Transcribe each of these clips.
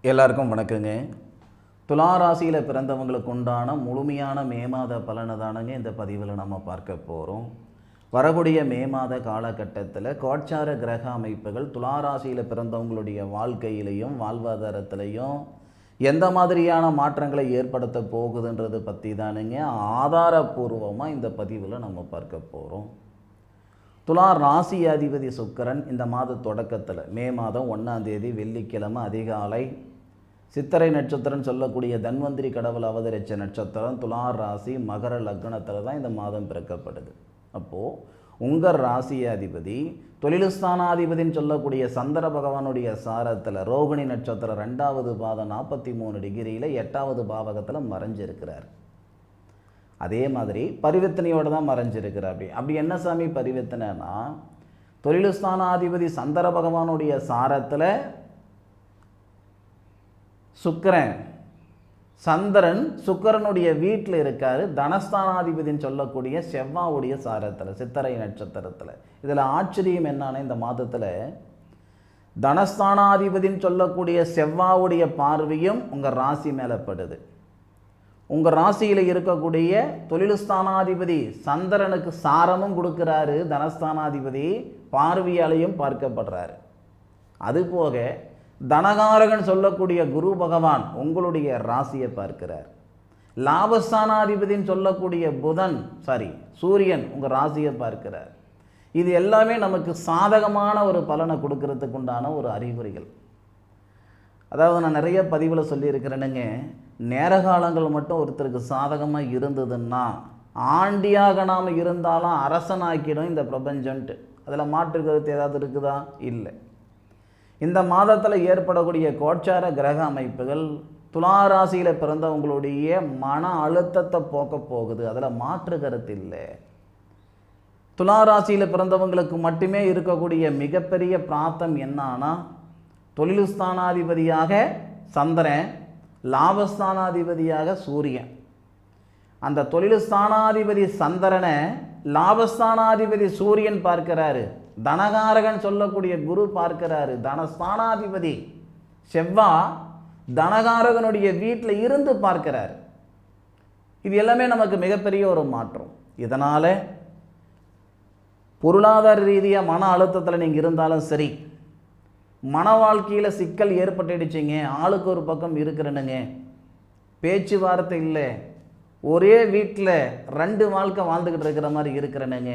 எல்லாருக்கும் வணக்கங்க. துலா ராசியில் பிறந்தவங்களுக்கு உண்டான முழுமையான மே மாத பலனை தானுங்க இந்த பதிவில் நம்ம பார்க்க போகிறோம். வரக்கூடிய மே மாத காலகட்டத்தில் கோட்சார கிரக அமைப்புகள் துலா ராசியில் பிறந்தவங்களுடைய வாழ்க்கையிலையும் வாழ்வாதாரத்திலையும் எந்த மாதிரியான மாற்றங்களை ஏற்படுத்த போகுதுன்றது பற்றி தானுங்க ஆதாரபூர்வமாக இந்த பதிவில் நம்ம பார்க்க போகிறோம். துலா ராசி அதிபதி சுக்கிரன் இந்த மாத தொடக்கத்தில் மே மாதம் 1ஆம் தேதி வெள்ளிக்கிழமை அதிகாலை சித்திரை நட்சத்திரம் சொல்லக்கூடிய தன்வந்திரி கடவுள் அவதரித்த நட்சத்திரம் துலா ராசி மகர லக்னத்தில் தான் இந்த மாதம் பிறக்கப்படுது. அப்போது உங்கள் ராசி அதிபதி தொழில்ஸ்தானாதிபதினு சொல்லக்கூடிய சந்திர பகவானுடைய சாரத்தில் ரோகிணி நட்சத்திரம் 2வது பாதம் 43 டிகிரியில் 8வது பாவகத்தில் மறைஞ்சிருக்கிறார். அதே மாதிரி பரிவர்த்தனையோடு தான் மறைஞ்சிருக்கிறார். அப்படி என்ன சாமி பரிவர்த்தனைனா, தொழில்ஸ்தானாதிபதி சந்திர பகவானுடைய சாரத்தில் சுக்கிரன் சந்திரன் சுக்கிரனுடைய வீட்டில் இருக்கார். தனஸ்தானாதிபதினு சொல்லக்கூடிய செவ்வாவுடைய சாரத்தில் சித்திரை நட்சத்திரத்தில். இதில் ஆச்சரியம் என்னன்னா, இந்த மாதத்தில் தனஸ்தானாதிபதினு சொல்லக்கூடிய செவ்வாவுடைய பார்வையும் உங்கள் ராசி மேலே படுது. உங்கள் ராசியில் இருக்கக்கூடிய தொழில்ஸ்தானாதிபதி சந்திரனுக்கு சாரமும் கொடுக்குறாரு, தனஸ்தானாதிபதி பார்வையாலையும் பார்க்கப்படுறாரு. அதுபோக தனகாரகன் சொல்லக்கூடிய குரு பகவான் உங்களுடைய ராசியை பார்க்கிறார். லாபஸ்தானாதிபதினு சொல்லக்கூடிய சூரியன் உங்கள் ராசியை பார்க்கிறார். இது எல்லாமே நமக்கு சாதகமான ஒரு பலனை கொடுக்கறதுக்கு உண்டான ஒரு அறிகுறிகள். அதாவது நான் நிறைய பதிவில் சொல்லியிருக்கிறேனுங்க, நேர காலங்கள் மட்டும் ஒருத்தருக்கு சாதகமாக இருந்ததுன்னா ஆண்டியாக நாம் இருந்தாலும் அரசனாக்கிடும் இந்த பிரபஞ்சன்ட்டு. அதில் மாற்று கருத்து ஏதாவது இருக்குதா? இல்லை. இந்த மாதத்தில் ஏற்படக்கூடிய கோட்சார கிரக அமைப்புகள் துலா ராசியில் பிறந்தவங்களுடைய மன அழுத்தத்தை போக்க போகுது. அதில் மாற்று கருத்து இல்லை. துலா ராசியில் பிறந்தவங்களுக்கு மட்டுமே இருக்கக்கூடிய மிகப்பெரிய பிராப்தம் என்னன்னா, தொழில்ஸ்தானாதிபதியாக சந்திரன், லாபஸ்தானாதிபதியாக சூரியன். அந்த தொழில்ஸ்தானாதிபதி சந்திரனை லாபஸ்தானாதிபதி சூரியன் பார்க்கிறாரு. தனகாரகன் சொல்லக்கூடிய குரு பார்க்கிறாரு. தனஸ்தானாதிபதி செவ்வா தனகாரகனுடைய வீட்டில் இருந்து பார்க்கிறார். இது எல்லாமே நமக்கு மிகப்பெரிய ஒரு மாற்றம். இதனால் பொருளாதார ரீதியாக மன அழுத்தத்தில் நீங்கள் இருந்தாலும் சரி, மன வாழ்க்கையில் சிக்கல் ஏற்பட்டுடுச்சிங்க, ஆளுக்கு ஒரு பக்கம் இருக்கிறனுங்க, பேச்சுவார்த்தை இல்லை, ஒரே வீட்டில் 2 வாழ்க்கை வாழ்ந்துக்கிட்டு இருக்கிற மாதிரி இருக்கிறனுங்க.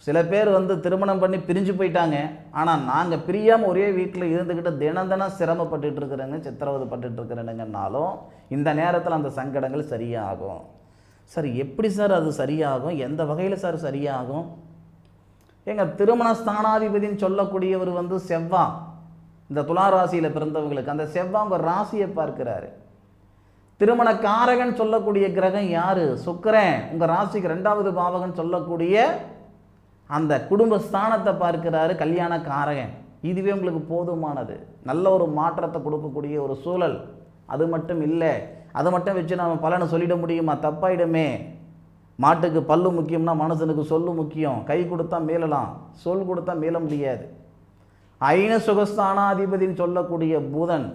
சில பேர் திருமணம் பண்ணி பிரிஞ்சு போயிட்டாங்க, ஆனால் நாங்கள் பிரியாமல் ஒரே வீட்டில் இருந்துக்கிட்டு தினம் சிரமப்பட்டுட்டு இருக்கிறேங்க, சித்திரவதை பட்டுட்டு இருக்கிறேனுங்கன்னாலும் இந்த நேரத்தில் அந்த சங்கடங்கள் சரியாகும். சார் எப்படி சார் அது சரியாகும்? எந்த வகையில் சார் சரியாகும்? எங்கள் திருமண ஸ்தானாதிபதினு சொல்லக்கூடியவர் செவ்வா. இந்த துலா ராசியில் பிறந்தவங்களுக்கு அந்த செவ்வா உங்கள் ராசியை பார்க்கிறாரு. திருமண காரகன் சொல்லக்கூடிய கிரகம் யார்? சுக்கிரன் உங்கள் ராசிக்கு 2வது பாவகன் சொல்லக்கூடிய அந்த குடும்ப ஸ்தானத்தை பார்க்கிறாரு, கல்யாண காரகன். இதுவே உங்களுக்கு போதுமானது, நல்ல ஒரு மாற்றத்தை கொடுக்கக்கூடிய ஒரு சூழல். அது மட்டும் இல்லை, அதை மட்டும் வச்சு நம்ம பலனை சொல்லிட முடியுமா? தப்பாயிடுமே. மாட்டுக்கு பல்லு முக்கியம்னா மனுஷனுக்கு சொல்லு முக்கியம். கை கொடுத்தா மீளலாம், சொல் கொடுத்தா மீள முடியாது. ஐன சுகஸ்தானாதிபதினு சொல்லக்கூடிய புதன்,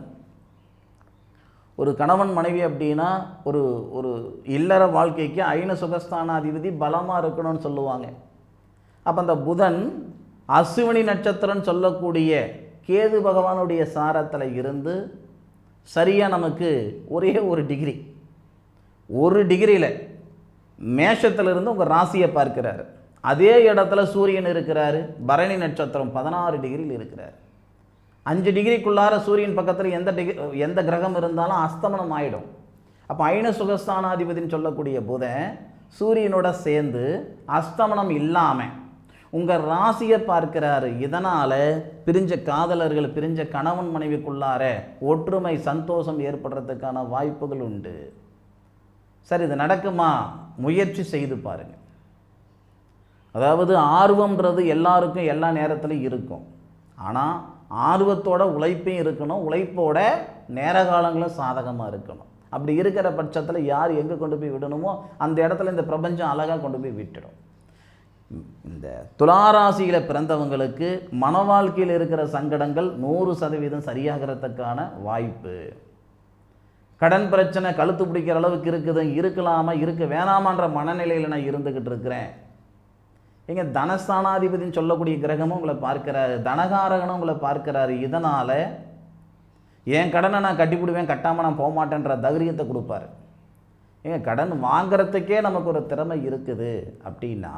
ஒரு கணவன் மனைவி அப்படின்னா ஒரு ஒரு இல்லற வாழ்க்கைக்கு ஐன சுகஸ்தானாதிபதி பலமாக இருக்கணும்னு சொல்லுவாங்க. அப்போ அந்த புதன் அஸ்வினி நட்சத்திரம் சொல்லக்கூடிய கேது பகவானுடைய சாரத்தில் இருந்து சரியாக நமக்கு ஒரே ஒரு டிகிரியில் மேஷத்திலிருந்து உங்கள் ராசியை பார்க்கிறார். அதே இடத்துல சூரியன் இருக்கிறாரு. பரணி நட்சத்திரம் 16 டிகிரியில் இருக்கிறார். 5 டிகிரிக்குள்ளார சூரியன் பக்கத்தில் எந்த கிரகம் இருந்தாலும் அஸ்தமனம் ஆகிடும். அப்போ ஐன சுகஸ்தானாதிபதினு சொல்லக்கூடிய புதன் சூரியனோட சேர்ந்து அஸ்தமனம் இல்லாமல் உங்கள் ராசியை பார்க்கிறாரு. இதனால் பிரிஞ்ச காதலர்கள், பிரிஞ்ச கணவன் மனைவிக்குள்ளார ஒற்றுமை சந்தோஷம் ஏற்படுறதுக்கான வாய்ப்புகள் உண்டு. சரி, இது நடக்குமா? முயற்சி செய்து பாருங்கள். அதாவது ஆர்வம்ன்றது எல்லாருக்கும் எல்லா நேரத்திலும் இருக்கும். ஆனால் ஆர்வத்தோட உழைப்பையும் இருக்கணும், உழைப்போட நேர காலங்களும் சாதகமாக இருக்கணும். அப்படி இருக்கிற பட்சத்தில் யார் எங்கே கொண்டு போய் விடணுமோ அந்த இடத்துல இந்த பிரபஞ்சம் அழகாக கொண்டு போய் விட்டுடும். இந்த துளாராசியில் பிறந்தவங்களுக்கு மன வாழ்க்கையில் இருக்கிற சங்கடங்கள் 100% சரியாகிறதுக்கான வாய்ப்பு. கடன் பிரச்சனை கழுத்து பிடிக்கிற அளவுக்கு இருக்குது, இருக்கலாமா இருக்க வேணாமான்ற மனநிலையில் நான் இருந்துக்கிட்டு இருக்கிறேன். எங்க தனஸ்தானாதிபதினு சொல்லக்கூடிய கிரகமும் உங்களை பார்க்கிறாரு, தனகாரகனும் உங்களை பார்க்கிறாரு. இதனால் என் கடனை நான் கட்டிவிடுவேன், கட்டாமல் நான் போக மாட்டேன்ற தைரியத்தை கொடுப்பாரு. ஏங்க கடன் வாங்கிறதுக்கே நமக்கு ஒரு திறமை இருக்குது அப்படின்னா,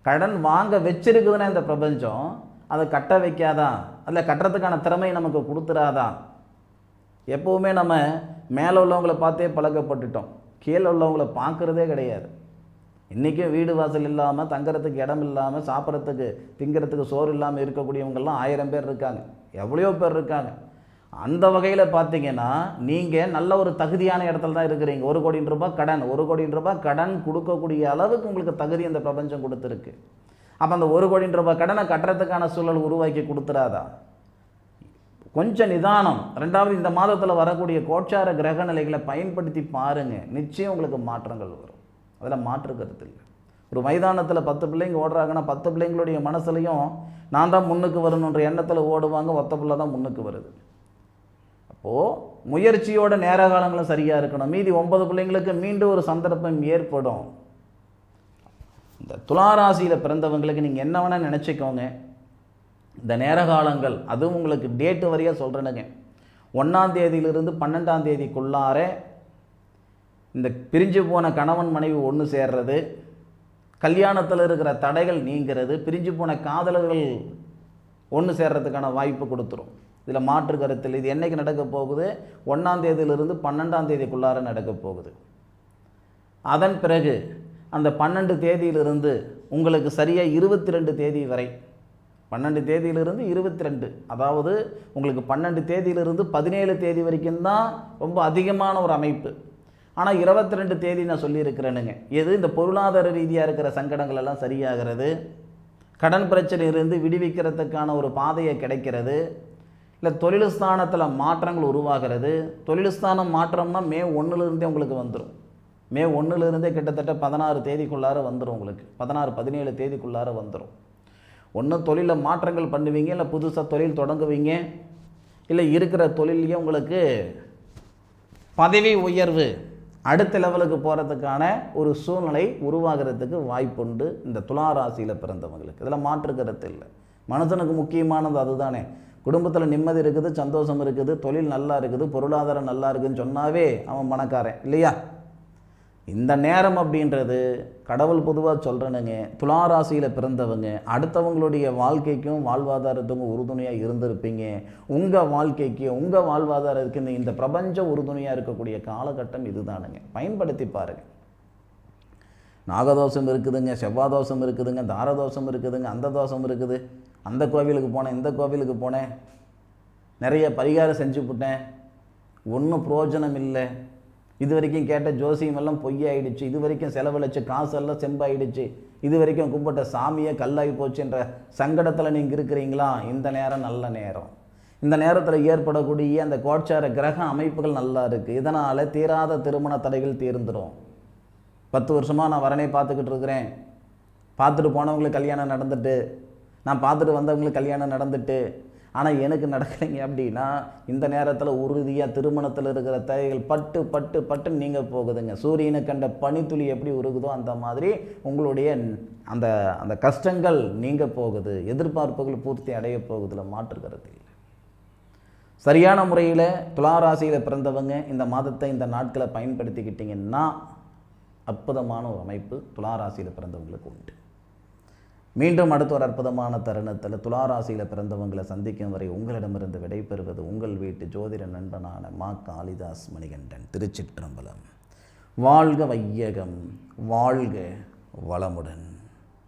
கடன் வாங்க வச்சிருக்குதுன்னா இந்த பிரபஞ்சம் அதை கட்ட வைக்காதான், அதில் கட்டுறதுக்கான திறமை நமக்கு கொடுத்துடாதான்? எப்போவுமே நம்ம மேலே உள்ளவங்களை பார்த்தே பழக்கப்பட்டுட்டோம், கீழே உள்ளவங்களை பார்க்குறதே கிடையாது. இன்றைக்கும் வீடு வாசல் இல்லாமல், தங்குறதுக்கு இடம் இல்லாமல், சாப்பிட்றதுக்கு திங்கிறதுக்கு சோறு இல்லாமல் இருக்கக்கூடியவங்கெல்லாம் 1000 பேர் இருக்காங்க, எவ்வளையோ பேர் இருக்காங்க. அந்த வகையில் பார்த்தீங்கன்னா நீங்கள் நல்ல ஒரு தகுதியான இடத்துல தான் இருக்கிறீங்க. 1 கோடி ரூபாய் கடன், 1 கோடி ரூபாய் கடன் கொடுக்கக்கூடிய அளவுக்கு உங்களுக்கு தகுதி அந்த பிரபஞ்சம் கொடுத்துருக்கு. அப்போ அந்த 1 கோடி ரூபாய் கடனை கட்டுறதுக்கான சூழல் உருவாக்கி கொடுத்துறாதா? கொஞ்சம் நிதானம். 2வது, இந்த மாதத்தில் வரக்கூடிய கோச்சார கிரக நிலைகளை பயன்படுத்தி பாருங்கள், நிச்சயம் உங்களுக்கு மாற்றங்கள் வரும். அதில் மாற்று கருத்து இல்லை. ஒரு மைதானத்தில் 10 பிள்ளைங்க ஓடுறாங்கன்னா 10 பிள்ளைங்களுடைய மனசுலையும் நான் தான் முன்னுக்கு வரணுன்ற எண்ணத்தில் ஓடுவாங்க, ஒத்த பிள்ளை தான் முன்னுக்கு வருது. அப்போது முயற்சியோட நேர காலங்களும் சரியாக இருக்கணும். மீதி 9 பிள்ளைங்களுக்கு மீண்டும் ஒரு சந்தர்ப்பம் ஏற்படும். இந்த துளாராசியில் பிறந்தவங்களுக்கு நீங்கள் என்ன வேணால் நினச்சிக்கோங்க, இந்த நேர காலங்கள் அதுவும் உங்களுக்கு டேட்டு வரையாக சொல்கிறேனுங்க. 1ஆம் தேதியிலிருந்து 12ஆம் தேதிக்குள்ளார இந்த பிரிஞ்சு போன கணவன் மனைவி ஒன்று சேர்றது, கல்யாணத்தில் இருக்கிற தடைகள் நீங்கிறது, பிரிஞ்சு போன காதலர்கள் ஒன்று சேர்றதுக்கான வாய்ப்பு கொடுத்துரும். இதில் மாற்று கருத்தில். இது என்றைக்கு நடக்க போகுது? 1ஆம் தேதியிலிருந்து 12ஆம் தேதிக்குள்ளார நடக்க போகுது. அதன் பிறகு அந்த 12 தேதியிலிருந்து உங்களுக்கு சரியாக 22 தேதி வரை, 12 தேதியிலிருந்து 22, அதாவது உங்களுக்கு 12 தேதியிலிருந்து 17 தேதி வரைக்கும் தான் ரொம்ப அதிகமான ஒரு அமைப்பு. ஆனால் 22 தேதி நான் சொல்லியிருக்கிறேனுங்க. எது? இந்த பொருளாதார ரீதியாக இருக்கிற சங்கடங்கள் எல்லாம் சரியாகிறது, கடன் பிரச்சனையிலிருந்து விடுவிக்கிறதுக்கான ஒரு பாதையை கிடைக்கிறது, இல்லை தொழில் ஸ்தானத்தில் மாற்றங்கள் உருவாகிறது. தொழில் ஸ்தானம் மாற்றம்னா மே 1லேருந்தே உங்களுக்கு வந்துடும். மே 1லேருந்தே கிட்டத்தட்ட 16 தேதிக்குள்ளார வந்துடும். உங்களுக்கு 16, 17 தேதிக்குள்ளார வந்துடும். ஒன்று தொழிலில் மாற்றங்கள் பண்ணுவீங்க, இல்லை புதுசாக தொழில் தொடங்குவீங்க, இல்லை இருக்கிற தொழிலையே உங்களுக்கு பதவி உயர்வு அடுத்த லெவலுக்கு போகிறதுக்கான ஒரு சூழ்நிலை உருவாகிறதுக்கு வாய்ப்புண்டு இந்த துளாராசியில் பிறந்தவங்களுக்கு. இதில் மாற்று கருத்து இல்லை. மனுஷனுக்கு முக்கியமானது அதுதானே. குடும்பத்தில் நிம்மதி இருக்குது, சந்தோஷம் இருக்குது, தொழில் நல்லா இருக்குது, பொருளாதாரம் நல்லா இருக்குதுன்னு சொன்னாவே அவன் பணக்காரன் இல்லையா? இந்த நேரம் அப்படின்றது கடவுள் பொதுவாக சொல்கிறேனுங்க, துளாராசியில் பிறந்தவங்க அடுத்தவங்களுடைய வாழ்க்கைக்கும் வாழ்வாதாரத்துக்கும் உறுதுணையாக இருந்திருப்பீங்க. உங்கள் வாழ்க்கைக்கு உங்கள் வாழ்வாதாரத்துக்கு இந்த பிரபஞ்சம் உறுதுணையாக இருக்கக்கூடிய காலகட்டம் இதுதானுங்க. பயன்படுத்தி பாருங்கள். நாகதோஷம் இருக்குதுங்க, செவ்வாதோஷம் இருக்குதுங்க, தாரதோஷம் இருக்குதுங்க, அந்த தோஷம் இருக்குது, அந்த கோவிலுக்கு போனேன், இந்த கோவிலுக்கு போனேன், நிறைய பரிகாரம் செஞ்சு விட்டேன், ஒன்றும் பிரயோஜனம் இல்லை, இது வரைக்கும் கேட்ட ஜோசியமெல்லாம் பொய்யாயிடுச்சு, இது வரைக்கும் செலவழிச்ச காசெல்லாம் செம்பாயிடுச்சு, இது வரைக்கும் கும்பிட்ட சாமியை கல்லாகி போச்சுன்ற சங்கடத்தில் நீங்கள் இருக்கிறீங்களா? இந்த நேரம் நல்ல நேரம். இந்த நேரத்தில் ஏற்படக்கூடிய அந்த கோட்சார கிரக அமைப்புகள் நல்லா இருக்குது. இதனால் தீராத திருமண தடைகள் தீர்ந்துடும். 10 வருஷமாக நான் வரனே பார்த்துக்கிட்டு இருக்கிறேன், பார்த்துட்டு போனவங்களுக்கு கல்யாணம் நடந்துட்டு, நான் பார்த்துட்டு வந்தவங்களுக்கு கல்யாணம் நடந்துட்டு, ஆனால் எனக்கு நடக்கலைங்க அப்படின்னா இந்த நேரத்தில் உறுதியாக திருமணத்தில் இருக்கிற தடைகள் பட்டு பட்டு பட்டு நீங்கள் போகுதுங்க. சூரியனை கண்ட பனித்துளி எப்படி உருகுதோ அந்த மாதிரி உங்களுடைய அந்த அந்த கஷ்டங்கள் நீங்கள் போகுது, எதிர்பார்ப்புகள் பூர்த்தி அடைய போகுதுல மாற்று கருத்து இல்லை. சரியான முறையில் துளாராசியில் பிறந்தவங்க இந்த மாதத்தை இந்த நாட்களை பயன்படுத்திக்கிட்டிங்கன்னா அற்புதமான ஒரு அமைப்பு துளாராசியில் பிறந்தவங்களுக்கு உண்டு. மீண்டும் அடுத்த ஒரு அற்புதமான தருணத்தில் துளாராசியில் பிறந்தவங்களை சந்திக்கும் வரை உங்களிடமிருந்து விடைபெறுவது உங்கள் வீட்டு ஜோதிட நண்பனான மா காளிதாஸ் மணிகண்டன். திருச்சிற்றம்பலம். வாழ்க வையகம், வாழ்க வளமுடன்.